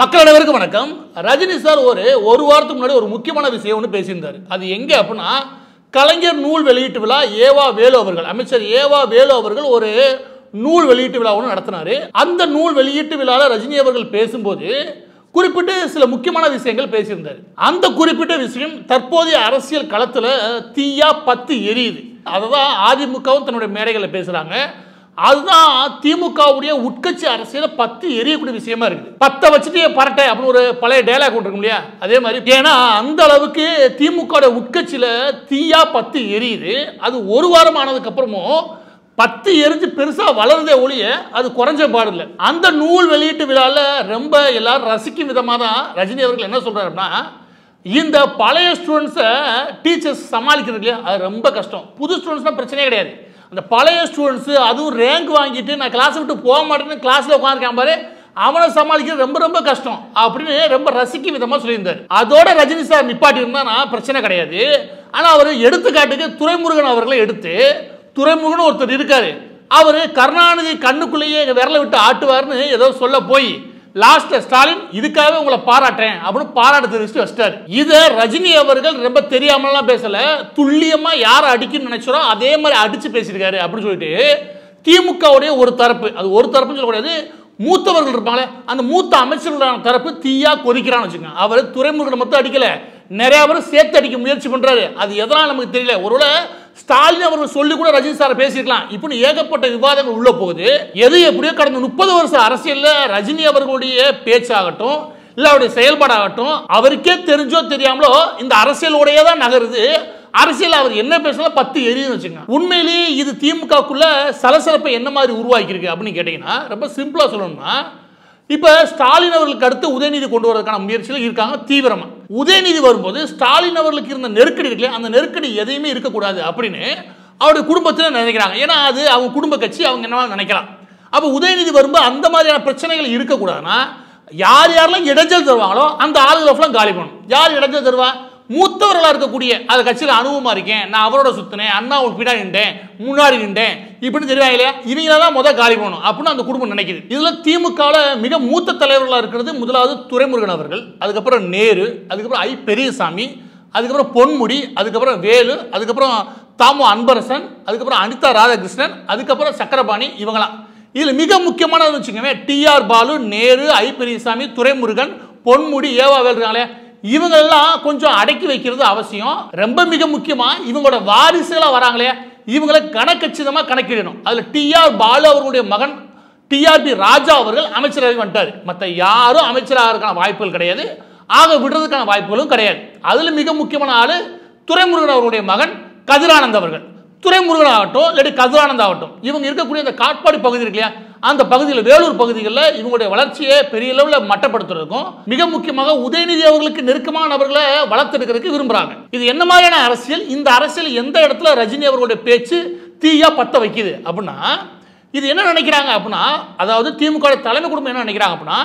மக்கள் அனைவருக்கும் வணக்கம். ரஜினி சார் ஒரு வாரத்துக்கு முன்னாடி ஒரு முக்கியமான விஷயம் ஒன்று பேசியிருந்தார். அது எங்கே அப்படின்னா, கலைஞர் நூல் வெளியீட்டு விழா ஏவா வேலு அவர்கள், அமைச்சர் ஏவா வேலு அவர்கள் ஒரு நூல் வெளியீட்டு விழா ஒன்று நடத்தினார். அந்த நூல் வெளியீட்டு விழாவில் ரஜினி அவர்கள் பேசும்போது குறிப்பிட்டு சில முக்கியமான விஷயங்கள் பேசியிருந்தார். அந்த குறிப்பிட்ட விஷயம் தற்போதைய அரசியல் களத்தில் தீயா பத்து எரியுது. அதை தான் அதிமுகவும் தன்னுடைய மேடைகளில் பேசுகிறாங்க. அதுதான் திமுகவுடைய உட்கட்சி அரசியல பத்து எரியக்கூடிய விஷயமா இருக்குது. பத்தை வச்சுட்டு பரட்டை அப்படின்னு ஒரு பழைய டைலாக் ஒன்று இருக்கும் இல்லையா, அதே மாதிரி. ஏன்னா அந்த அளவுக்கு திமுக உட்கட்சியில தீயா பத்து எரியுது. அது ஒரு வாரம் ஆனதுக்கு அப்புறமும் பத்து எரிஞ்சு பெருசா வளருதே ஒழிய அது குறைஞ்ச பாடில்லை. அந்த நூல் வெளியீட்டு விழாவில் ரொம்ப எல்லாரும் ரசிக்கும் விதமாக தான் ரஜினி அவர்கள் என்ன சொல்றாருன்னா, இந்த பழைய ஸ்டூடெண்ட்ஸை டீச்சர்ஸ் சமாளிக்கிறது இல்லையா, அது ரொம்ப கஷ்டம். புது ஸ்டூடெண்ட்ஸ்னால் பிரச்சனையே கிடையாது. அந்த பழைய ஸ்டூடெண்ட்ஸு அதுவும் ரேங்க் வாங்கிட்டு நான் கிளாஸை விட்டு போக மாட்டேன்னு கிளாஸில் உட்காந்துருக்கான் பாரு, அவனை சமாளிக்கிறது ரொம்ப ரொம்ப கஷ்டம் அப்படின்னு ரொம்ப ரசிக்கும் விதமாக சொல்லியிருந்தார். அதோட ரஜினி சார் நிப்பாட்டி இருந்தானா பிரச்சனை கிடையாது. ஆனால் அவர் எடுத்துக்காட்டுக்கு துரைமுருகன் அவர்களை எடுத்து, துரைமுருகன் ஒருத்தர் இருக்காரு, அவர் கருணாநிதி கண்ணுக்குள்ளேயே எங்கள் விரலை விட்டு ஆட்டுவார்னு ஏதோ சொல்ல போய் லாஸ்ட்ல ஸ்டாலின் இதுக்காகவே உங்களை பாராட்டுறேன் அப்படின்னு பாராட்டு தெரிவிச்சுட்டு வச்சிட்டாரு. இதை ரஜினி அவர்கள் ரொம்ப தெரியாமலாம் பேசல, துல்லியமா யாரை அடிக்கணும்னு நினைச்சோ அதே மாதிரி அடிச்சு பேசியிருக்காரு அப்படின்னு சொல்லிட்டு திமுகவுடைய ஒரு தரப்பு, அது ஒரு தரப்புன்னு சொல்லக்கூடாது, மூத்தவர்கள் இருப்பாங்களே அந்த மூத்த அமைச்சர்களான தரப்பு தீயா கொதிக்கிறான்னு வச்சுக்கோங்க. அவர் துரைமுருகனை மட்டும் அடிக்கல, நிறைய பேர் சேர்த்து அடிக்க முயற்சி பண்றாரு. அது எதனால் நமக்கு தெரியல. ஒருவேளை ஸ்டாலின் அவர்கள் சொல்லி கூட ரஜினி சாரை பேசியிருக்கலாம். இப்படி ஏகப்பட்ட விவாதங்கள் உள்ள போகுது. எது எப்படியோ கடந்த 30 வருஷ அரசியல்ல ரஜினி அவர்களுடைய பேச்சாகட்டும் இல்ல அவருடைய செயல்பாடாகட்டும் அவருக்கே தெரிஞ்சோ தெரியாமலோ இந்த அரசியலோடையே தான் நகருது. அரசியல் அவர் என்ன பேசலாம் பத்து எரியுன்னு வச்சுங்க. உண்மையிலேயே இது திமுகக்குள்ள சலசலப்பை என்ன மாதிரி உருவாக்கி இருக்கு அப்படின்னு கேட்டீங்கன்னா, ரொம்ப சிம்பிளா சொல்லணும்னா, இப்ப ஸ்டாலின் அவர்களுக்கு அடுத்து உதயநிதி கொண்டு வரதுக்கான முயற்சியில் இருக்காங்க தீவிரமா. உதயநிதி வரும்போது ஸ்டாலின் அவர்களுக்கு இருந்த நெருக்கடி இருக்குல்ல, அந்த நெருக்கடி எதையுமே இருக்கக்கூடாது அப்படின்னு அவருடைய குடும்பத்தில் நினைக்கிறாங்க. ஏன்னா அது அவங்க குடும்ப கட்சி, அவங்க என்ன நினைக்கலாம். அப்போ உதயநிதி வரும்போது அந்த மாதிரியான பிரச்சனைகள் இருக்கக்கூடாதுன்னா யார் யாரெல்லாம் இடைஞ்சல் தருவாங்களோ அந்த ஆளுகளை காலி பண்ணணும். யார் இடைஞ்சல் தருவா? மூத்தவர்களாக இருக்கக்கூடிய அது கட்சியில் அனுபவமா இருக்கேன், நான் அவரோட சுத்தினேன், அண்ணா ஒரு பின்னாடி நின்றேன், முன்னாடி நின்றேன் இப்படின்னு தெரிவாங்க இல்லையா, இவங்களதான் முதல் காலி பண்ணணும் அப்படின்னு அந்த குடும்பம் நினைக்குது. இதுல திமுகவில் மிக மூத்த தலைவர்களாக இருக்கிறது முதலாவது துரைமுருகன் அவர்கள், அதுக்கப்புறம் நேரு, அதுக்கப்புறம் ஐ பெரியசாமி, அதுக்கப்புறம் பொன்முடி, அதுக்கப்புறம் வேலு, அதுக்கப்புறம் தாமு அன்பரசன், அதுக்கப்புறம் அனிதா ராதாகிருஷ்ணன், அதுக்கப்புறம் சக்கரபாணி. இவங்களாம் இதில் மிக முக்கியமானது வச்சுக்கோங்க. டிஆர் பாலு, நேரு, ஐ பெரியசாமி, துரைமுருகன், பொன்முடி, ஏவா வேல் இருக்காங்களே, இவங்கெல்லாம் கொஞ்சம் அடக்கி வைக்கிறது அவசியம். ரொம்ப மிக முக்கியமா இவங்களோட வாரிசுகளா வராங்களே, இவங்களை கணக்கச்சிதமா கணக்கிடணும். அதுல டிஆர் பாலு அவர்களுடைய மகன் டிஆர்பி ராஜா அவர்கள் அமைச்சராக வந்துட்டாரு. மற்ற யாரும் அமைச்சராக வாய்ப்புகள் கிடையாது, ஆக விடுறதுக்கான வாய்ப்புகளும் கிடையாது. அதுல மிக முக்கியமான ஆளு துரைமுருகன் அவர்களுடைய மகன் கதிரானந்த் அவர்கள். துரைமுருகன் ஆகட்டும் இல்லாட்டி கதிரானந்த் ஆகட்டும், இவங்க இருக்கக்கூடிய அந்த காட்பாடி பகுதி இருக்கு இல்லையா, அந்த பகுதியில் வேலூர் பகுதிகளில் இவங்களுடைய வளர்ச்சியை பெரிய அளவில் மட்டப்படுத்துறதுக்கும் மிக முக்கியமாக உதயநிதி அவர்களுக்கு நெருக்கமான நபர்களை வளர்த்தெடுக்கிறதுக்கு விரும்புறாங்க. இது என்ன மாதிரியான அரசியல்? இந்த அரசியல் எந்த இடத்துல ரஜினி அவர்களுடைய பேச்சு தீயா பத்த வைக்குது அப்படின்னா, இது என்ன நினைக்கிறாங்க அப்படின்னா, அதாவது திமுக தலைமை குடும்பம் என்ன நினைக்கிறாங்க அப்படின்னா,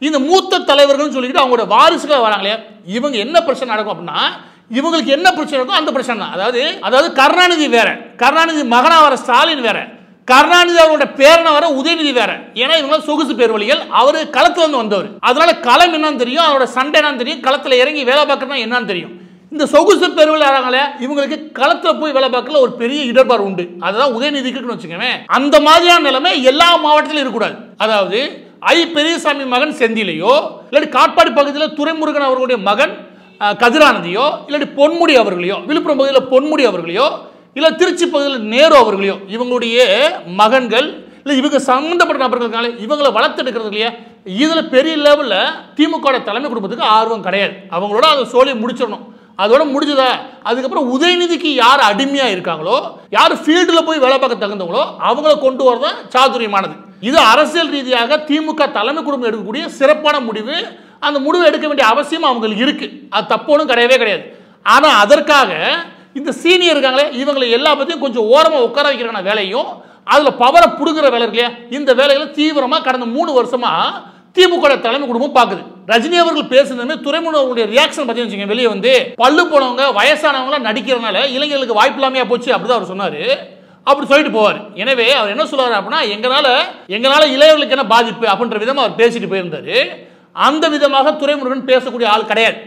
இந்த மூத்த தலைவர்கள் சொல்லிக்கிட்டு அவங்களோட வாரிசுகள் வராங்களே, இவங்க என்ன பிரச்சனை நடக்கும் அப்படின்னா, இவங்களுக்கு என்ன பிரச்சனை இருக்கும் அந்த பிரச்சனை தான். அதாவது கருணாநிதி வேற, கருணாநிதி மகனா வர ஸ்டாலின் வேற, கருணாநிதி அவரோட பேரனை வர உதயநிதி வேற. ஏன்னா இவங்க சொகுசு பேர் வழிகள், அவரு களத்துல இருந்து வந்தவர், அதனால களம் என்னன்னு தெரியும், அவரோட சண்டை என்னன்னு தெரியும், களத்துல இறங்கி வேலை பார்க்கறதுனா என்னன்னு தெரியும். இந்த சொகுசு பேர் வழி ஆறாங்களே, இவங்களுக்கு களத்துல போய் வேலை பார்க்கல ஒரு பெரிய இடர்பாடு உண்டு. அதுதான் உதயநிதிக்கு வச்சுக்கோங்க. அந்த மாதிரியான நிலைமை எல்லா மாவட்டத்திலும் இருக்கக்கூடாது. அதாவது ஐ பெரியசாமி மகன் செந்திலையோ இல்லாட்டி காட்பாடி பகுதியில் துரைமுருகன் அவர்களுடைய மகன் கதிரானந்தியோ இல்லாட்டி பொன்முடி அவர்களையோ, விழுப்புரம் பகுதியில் பொன்முடி அவர்களையோ இல்ல திருச்சி பகுதியில் நேரு அவர்களையோ, இவங்களுடைய மகன்கள் இல்லை இவங்க சம்பந்தப்பட்ட நபர்களுக்கான இவங்களை வளர்த்தெடுக்கிறது இல்லையா, இதுல பெரிய லெவலில் திமுக தலைமை குடும்பத்துக்கு ஆர்வம் கிடையாது. அவங்களோட அதை சோழியை முடிச்சிடணும். அதோட முடிஞ்சதா, அதுக்கப்புறம் உதயநிதிக்கு யார் அடிமையா இருக்காங்களோ, யார் ஃபீல்டில் போய் வேலை பார்க்க தகுந்தவங்களோ அவங்கள கொண்டு வரதான் சாதுரியமானது. இது அரசியல் ரீதியாக திமுக தலைமை குடும்பம் எடுக்கக்கூடிய சிறப்பான முடிவு. அந்த முடிவு எடுக்க வேண்டிய அவசியம் அவங்களுக்கு இருக்கு, அது தப்போனும் கிடையவே கிடையாது. ஆனா அதற்காக இந்த சீனியர் இருக்காங்களே, இவங்களை எல்லா பத்தியும் கொஞ்சம் ஓரமா உட்கார வைக்கிறக்கான வேலையும் அதுல பவரை புடுங்குற வேலை இருக்கு இல்லையா, இந்த வேலைகளை தீவிரமா கடந்த 3 வருஷமா திமுக தலைமை குடும்பம் பாக்குது. ரஜினி அவர்கள் பேசுனதுமே துரைமுருகன் அவர்களுடைய ரியாக்ஷன் பத்தி வச்சுங்க, வெளியே வந்து பல்லு போனவங்க வயசானவங்க நடிக்கிறதுனால இளைஞர்களுக்கு வாய்ப்பு இல்லாமையா போச்சு அப்படிதான் அவர் சொன்னாரு. அப்படி சொல்லிட்டு போவார். எனவே அவர் என்ன சொல்றாரு அப்படின்னா, எங்களால இளைஞர்களுக்கு என்ன பாதிப்பு அப்படின்ற விதமா அவர் பேசிட்டு போயிருந்தாரு. அந்த விதமாக துரைமுருகன் பேசக்கூடிய ஆள் கிடையாது.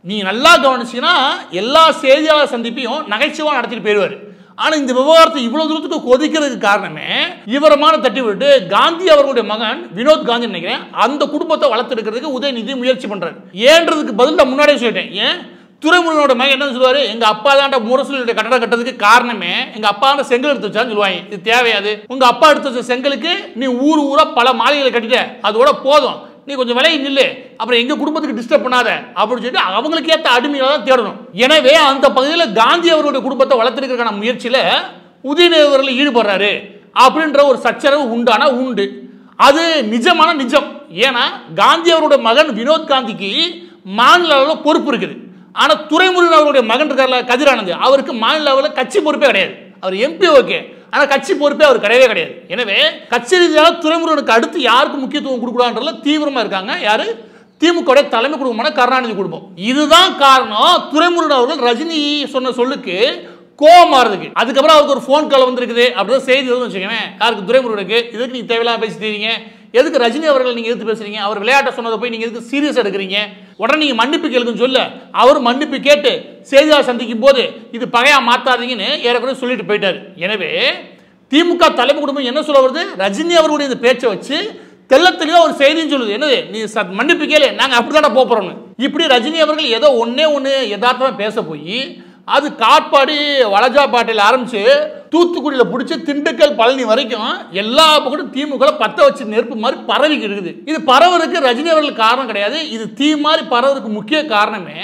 நீ நல்லா கவனிச்சீங்கன்னா எல்லா செய்தியாளர் சந்திப்பையும் நகைச்சுவா நடத்திட்டு போயிடுவார். ஆனால் இந்த விவகாரத்தை இவ்வளோ தூரத்துக்கு கொதிக்கிறதுக்கு காரணமே இவரமான தட்டி விட்டு காந்தி அவர்களுடைய மகன் வினோத் காந்தி நினைக்கிறேன் அந்த குடும்பத்தை வளர்த்தெடுக்கிறதுக்கு உதயநிதி முயற்சி பண்ணுறாரு. ஏன்றதுக்கு பதில் நான் முன்னாடியே சொல்லிட்டேன். ஏன் துரைமுருகனோட மகன் என்ன சொல்லுவார், எங்கள் அப்பா தான்டா முரசொலியுடைய கட்டடம் கட்டுறதுக்கு காரணமே எங்கள் அப்பா தான் செங்கல் எடுத்து வச்சான்னு சொல்லுவாங்க. இது தேவையாது, உங்கள் அப்பா எடுத்து வச்ச செங்கலுக்கு நீ ஊர் ஊராக பல மாளிகைகளை கட்டிட்ட, அதோட போதும், நீ கொஞ்சம் விலையை நில்லு, அப்புறம் எங்கள் குடும்பத்துக்கு டிஸ்டர்ப் பண்ணாத அப்படின்னு சொல்லிட்டு அவங்களுக்கு ஏற்ற அடிமையாக தான் தேடணும். எனவே அந்த பகுதியில் காந்தி அவருடைய குடும்பத்தை வளர்த்துருக்கான முயற்சியில் உதயநிதி அவர்கள் ஈடுபடுறாரு அப்படின்ற ஒரு சச்சரவு உண்டானா உண்டு. அது நிஜமான நிஜம். ஏன்னா காந்தி அவருடைய மகன் வினோத் காந்திக்கு மாநில அளவில் பொறுப்பு இருக்குது. ஆனால் துரைமுருகன் அவருடைய மகன் இருக்கார்ல கதிரானந்த், அவருக்கு மாநில அளவில் கட்சி பொறுப்பே கிடையாது. அவர் எம்பி ஓகே, ஆனால் கட்சி பொறுப்பே அவர் கிடையவே கிடையாது. எனவே கட்சி ரீதியாக துரைமுருகனுக்கு அடுத்து யாருக்கு முக்கியத்துவம் கொடுக்கலான்றதுல தீவிரமாக இருக்காங்க. யாரு? திமுக தலைமை குடும்பமான கருணாநிதி குடும்பம். இதுதான் காரணம் துரைமுருகன் அவர்கள் ரஜினி சொன்ன சொல்லுக்கு கோபம் மாறுதுக்கு. அதுக்கப்புறம் அவருக்கு ஒரு ஃபோன் கால் வந்திருக்குது அப்படின்னு செய்தி எதுவும் வச்சுக்கோங்க. யாருக்கு? துரைமுருகனுக்கு. இதுக்கு நீங்கள் தேவையில்லாம பேசி தீங்க, எதுக்கு ரஜினி அவர்கள் நீங்கள் எதிர்த்து பேசுறீங்க, அவர் விளையாட்டை சொன்னதை போய் நீங்கள் எதுக்கு சீரியஸ் எடுக்கிறீங்க, உடனே நீங்கள் மன்னிப்பு கேளுங்கன்னு சொல்ல அவர் மன்னிப்பு கேட்டு செய்தியாளர் சந்திக்கும் போது இது பகையாக மாற்றாதீங்கன்னு ஏறக்குறைய சொல்லிட்டு போயிட்டார். எனவே திமுக தலைமை குடும்பம் என்ன சொல்ல வருது, ரஜினி அவர்களுடைய இந்த பேச்சை வச்சு தெல்ல தெளிவாக ஒரு செய்தின்னு சொல்லுது. என்னது? நீ மன்னிப்பு கேளு, நாங்கள் அப்படி தானே போகிறோம்னு. இப்படி ரஜினி அவர்கள் ஏதோ ஒன்று யதார்த்தமாக பேச போய் அது காட்பாடி வளஜாபாட்டில் ஆரம்பிச்சு தூத்துக்குடியில் பிடிச்சி திண்டுக்கல் பழனி வரைக்கும் எல்லா பக்கமும் திமுக பற்ற வச்சு நெருப்பு மாதிரி பரவிக்கு இருக்குது. இது பரவருக்கு ரஜினி அவர்கள் காரணம் கிடையாது. இது தீ மாதிரி பரவருக்கு முக்கிய காரணமே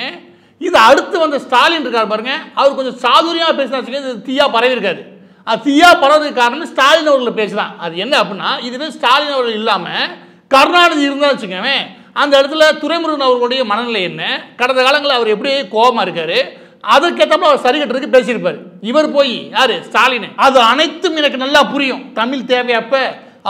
இது அடுத்து வந்த ஸ்டாலின் இருக்கார் பாருங்க, அவர் கொஞ்சம் சாதுரியமாக பேசினா இது தீயா பரவி இருக்காது. அது தீயா பரவதுக்கு காரணம் ஸ்டாலின் அவர்கள் பேசலாம். அது என்ன அப்படின்னா, இதுவே ஸ்டாலின் அவர்கள் இல்லாமல் கருணாநிதி இருந்தால் வச்சுக்கோங்க, அந்த இடத்துல துரைமுருகன் அவர்களுடைய மனநிலை என்ன, கடந்த காலங்களில் அவர் எப்படி கோபமாக இருக்காரு, அதற்கேற்ற அவர் சரி கட்டுறதுக்கு பேசியிருப்பார். இவர் போய் யாரு? ஸ்டாலின். அது அனைத்தும் எனக்கு நல்லா புரியும், தமிழ் தேவையப்ப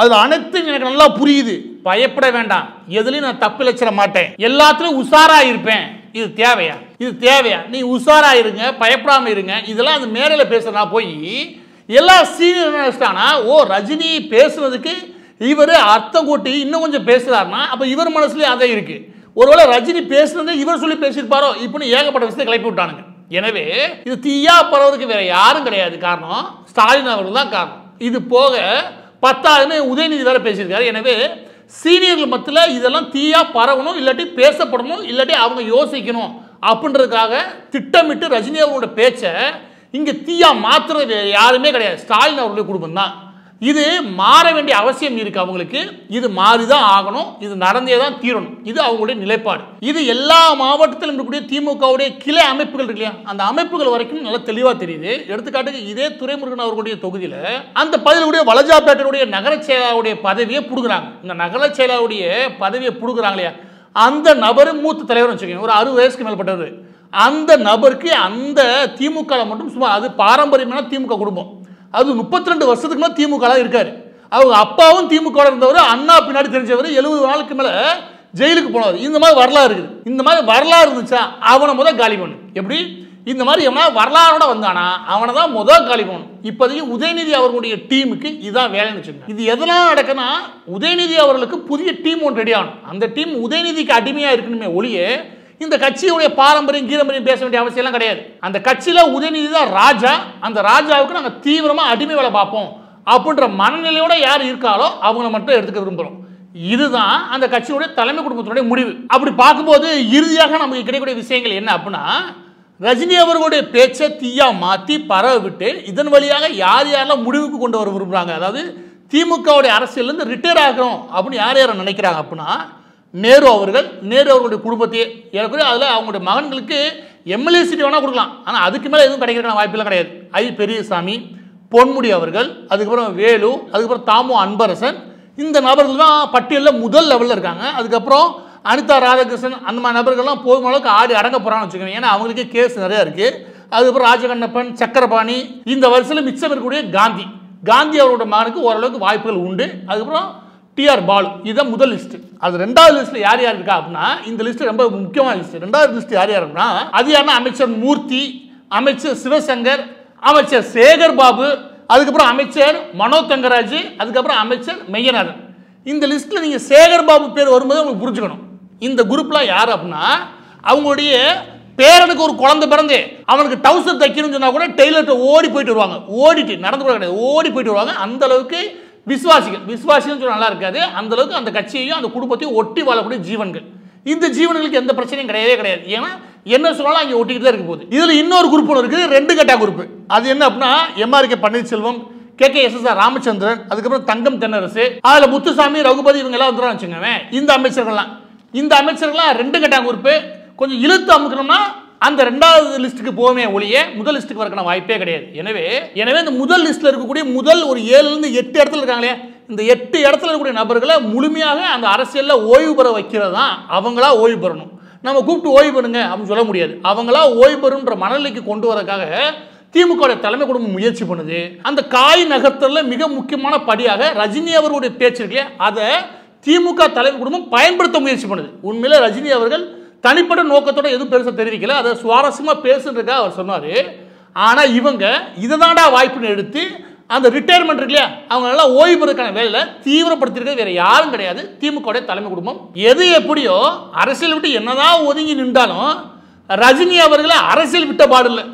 அது அனைத்தும் எனக்கு நல்லா புரியுது, பயப்பட வேண்டாம், எதுலையும் நான் தப்பு இழைச்சிட மாட்டேன், எல்லாத்துலையும் உஷாரா இருப்பேன். இது தேவையா? இது தேவையா? நீ உஷாரா இருங்க, பயப்படாம இருங்க. இதெல்லாம் அந்த மேடையில் பேசுறா போய் எல்லா சீனியர் ஓ ரஜினி பேசுறதுக்கு இவர் அர்த்தம் கூட்டி இன்னும் கொஞ்சம் பேசுறாருன்னா அப்ப இவர் மனசுலயே அதே இருக்கு. ஒருவேளை ரஜினி பேசுனதை இவர் சொல்லி பேசியிருப்பாரோ இப்படி ஏகப்பட்ட விஷயத்தை கிளப்பி விட்டானுங்க. எனவே இது தீயா பரவதுக்கு வேற யாரும் கிடையாது, காரணம் ஸ்டாலின் அவர்கள் தான் காரணம். இது போக 10,000 உதயநிதி வேற பேசியிருக்காரு. எனவே சீனியர்கள் மத்தியில் இதெல்லாம் தீயா பரவணும், இல்லாட்டி பேசப்படணும், இல்லாட்டி அவங்க யோசிக்கணும் அப்படின்றதுக்காக திட்டமிட்டு ரஜினி அவர்களோட பேச்சை இங்க தீயா மாத்துறது யாருமே கிடையாது, ஸ்டாலின் அவர்களுடைய குடும்பம் தான். இது மாற வேண்டிய அவசியம் இருக்கு அவங்களுக்கு. இது மாறிதான் ஆகணும், இது நடந்தே தான் தீரணும். இது அவங்களுடைய நிலைப்பாடு. இது எல்லா மாவட்டத்திலும் இருக்கக்கூடிய திமுகவுடைய கிளை அமைப்புகள் இருக்கு இல்லையா, அந்த அமைப்புகள் வரைக்கும் நல்லா தெளிவா தெரியுது. எடுத்துக்காட்டுக்கு இதே துரைமுருகன் அவர்களுடைய தொகுதியில அந்த பகுதியிலுடைய வளஜாப்பேட்டையுடைய நகர செயலாளருடைய பதவியை புடுங்குறாங்க. இந்த நகர செயலாளருடைய பதவியை புடுங்குறாங்க இல்லையா, அந்த நபர் மூத்த தலைவர் வச்சுக்கோங்க, ஒரு 60 வயசுக்கு மேற்பட்டவர். அந்த நபருக்கு அந்த திமுக மட்டும் சும்மா, அது பாரம்பரியமான திமுக குடும்பம், அது 32 வருஷத்துக்கு மேலே திமுக இருக்காரு. அவங்க அப்பாவும் திமுக இருந்தவர், அண்ணா பின்னாடி தெரிஞ்சவர், 70 நாளுக்கு மேலே ஜெயிலுக்கு போனவர். இந்த மாதிரி வரலாறு இருக்குது. இந்த மாதிரி வரலாறு இருந்துச்சா அவனை முதல் காலி பண்ணு. எப்படி? இந்த மாதிரி எவனா வரலாறோட வந்தானா அவனை தான் முதல் காலி பண்ணணும். இப்போதைக்கு உதயநிதி அவர்களுடைய டீமுக்கு இதுதான் வேலைன்னு வச்சுக்கோங்க. இது எதெல்லாம் நடக்குன்னா, உதயநிதி அவர்களுக்கு புதிய டீம் ஒன்று ரெடி ஆகணும். அந்த டீம் உதயநிதிக்கு அடிமையாக இருக்கணுமே ஒழிய இந்த கட்சியுடைய பாரம்பரியம் கீரம்பரியம் பேச வேண்டிய அவசியம் கிடையாது. அந்த கட்சியில உதயநிதி தான் ராஜா, அந்த ராஜாவுக்கு நாங்கள் தீவிரமா அடிமை வேலை பார்ப்போம் அப்படின்ற மனநிலையோட யார் இருக்காலோ அவங்கள மட்டும் எடுத்துக்க விரும்புகிறோம். இதுதான் அந்த கட்சியுடைய தலைமை குடும்பத்தினுடைய முடிவு. அப்படி பார்க்கும்போது இறுதியாக நமக்கு கிடைக்கக்கூடிய விஷயங்கள் என்ன அப்படின்னா, ரஜினி அவர்களுடைய பேச்சை தீயா மாற்றி பரவ விட்டு இதன் வழியாக யார் யாரெல்லாம் முடிவுக்கு கொண்டு வர விரும்புகிறாங்க, அதாவது திமுகவுடைய அரசியலிருந்து ரிட்டையர் ஆகிறோம் அப்படின்னு யார் யாரை நினைக்கிறாங்க அப்படின்னா, நேரு அவர்களுடைய குடும்பத்தையே ஏற்கனவே அதில் அவங்களுடைய மகன்களுக்கு எம்எல்ஏ சீட் வேணால் கொடுக்கலாம், ஆனால் அதுக்கு மேலே எதுவும் கிடைக்கிறதுக்கான வாய்ப்பெல்லாம் கிடையாது. ஐ பெரியசாமி, பொன்முடி அவர்கள், அதுக்கப்புறம் வேலு, அதுக்கப்புறம் தாமு அன்பரசன், இந்த நபர்கள் தான் பட்டியலில் முதல் லெவலில் இருக்காங்க. அதுக்கப்புறம் அனிதா ராதாகிருஷ்ணன், அந்த மாதிரி நபர்கள்லாம் போதும் அளவுக்கு ஆடி அடங்க போகிறான்னு வச்சுக்கோங்க. ஏன்னா அவங்களுக்கே கேஸ் நிறையா இருக்குது. அதுக்கப்புறம் ராஜகண்ணப்பன், சக்கரபாணி, இந்த வருஷத்தில் மிச்சம் இருக்கக்கூடிய காந்தி அவரோட மகனுக்கு ஓரளவுக்கு வாய்ப்புகள் உண்டு. அதுக்கப்புறம் டிஆர் பாலு, இதுதான் முதல் லிஸ்ட். அது ரெண்டாவது லிஸ்ட்ல யார் யார் இருக்கா அப்படின்னா, இந்த லிஸ்ட் ரொம்ப முக்கியமான லிஸ்ட். ரெண்டாவது லிஸ்ட் யார் யார் அப்படின்னா, அது யாருன்னா அமைச்சர் மூர்த்தி, அமைச்சர் சிவசங்கர், அமைச்சர் சேகர் பாபு, அதுக்கப்புறம் அமைச்சர் மனோ தங்கராஜ், அதுக்கப்புறம் அமைச்சர் மெய்யநாதன். இந்த லிஸ்ட்ல நீங்க சேகர் பாபு பேர் வரும்போது உங்களுக்கு புரிஞ்சுக்கணும். இந்த குரூப்லாம் யார் அப்படின்னா அவங்களுடைய பேரனுக்கு ஒரு குழந்தை பிறந்து அவனுக்கு டவுசர் தைக்கணும்னு சொன்னா கூட டெய்லர்கிட்ட ஓடி போயிட்டு வருவாங்க. ஓடிட்டு நடந்து கூட கிடையாது, ஓடி போயிட்டு வருவாங்க. அந்த அளவுக்கு விசுவாசிகள் சொல்ல நல்லா இருக்காது. அந்த அளவுக்கு அந்த கட்சியையும் அந்த குடும்பத்தையும் ஒட்டி வாழக்கூடிய ஜீவன்கள். இந்த ஜீவன்களுக்கு எந்த பிரச்சனையும் கிடையாது. ஏன்னா என்ன சொன்னாலும் அங்கே ஒட்டிக்கிட்டு தான் இருக்க போகுது. இதுல இன்னொரு குரூப் ஒன்று இருக்குது, 2 கட்டா குரூப். அது என்ன அப்படின்னா எம்ஆர்கே பன்னீர்செல்வம், KKSSR ராமச்சந்திரன், அதுக்கப்புறம் தங்கம் தென்னரசு, அதுல முத்துசாமி, ரகுபதி இவங்க எல்லாம் வந்துடும் வச்சுக்கோங்க. இந்த அமைச்சர்கள்லாம் 2 கட்டா குரூப். கொஞ்சம் இழுத்து அமுக்கணும்னா அந்த 2வது லிஸ்ட்டுக்கு போவே ஒழிய முதல் லிஸ்ட்டுக்கு வரக்கான வாய்ப்பே கிடையாது. எனவே இந்த முதல் லிஸ்ட்ல இருக்கக்கூடிய முதல் ஒரு 7லிருந்து 8 இடத்துல இருக்காங்களே, இந்த 8 இடத்துல இருக்கக்கூடிய நபர்களை முழுமையாக அந்த அரசியலில் ஓய்வு பெற வைக்கிறது தான். அவங்களா ஓய்வு பெறணும். நம்ம கூப்பிட்டு ஓய்வு பெறுங்க அப்படின்னு சொல்ல முடியாது. அவங்களா ஓய்வு பெறுன்ற மனநிலைக்கு கொண்டு வரக்காக திமுக தலைமை குடும்பம் முயற்சி பண்ணுது. அந்த காய் நகர்த்தல மிக முக்கியமான படியாக ரஜினி அவர்களுடைய பேச்சு இருக்குல்லையா, அதை திமுக தலைமை குடும்பம் பயன்படுத்த முயற்சி பண்ணுது. உண்மையில ரஜினி அவர்கள் தனிப்பட்ட நோக்கத்தோட எதுவும் பெருசாக தெரிவிக்கல, அதை சுவாரஸ்யமாக பேசுன்றதுக்காக அவர் சொன்னார். ஆனால் இவங்க இதை தாண்டா வாய்ப்புன்னு எடுத்து அந்த ரிட்டையர்மெண்ட் இருக்குல்லையா, அவங்க நல்லா ஓய்வு பெறக்கான வேலையில் தீவிரப்படுத்திருக்கிறது வேற யாரும் கிடையாது, திமுக தலைமை குடும்பம். எது எப்படியோ அரசியல் விட்டு என்னதான் ஒதுங்கி நின்றாலும் ரஜினி அவர்களை அரசியல் விட்ட பாடு இல்லை.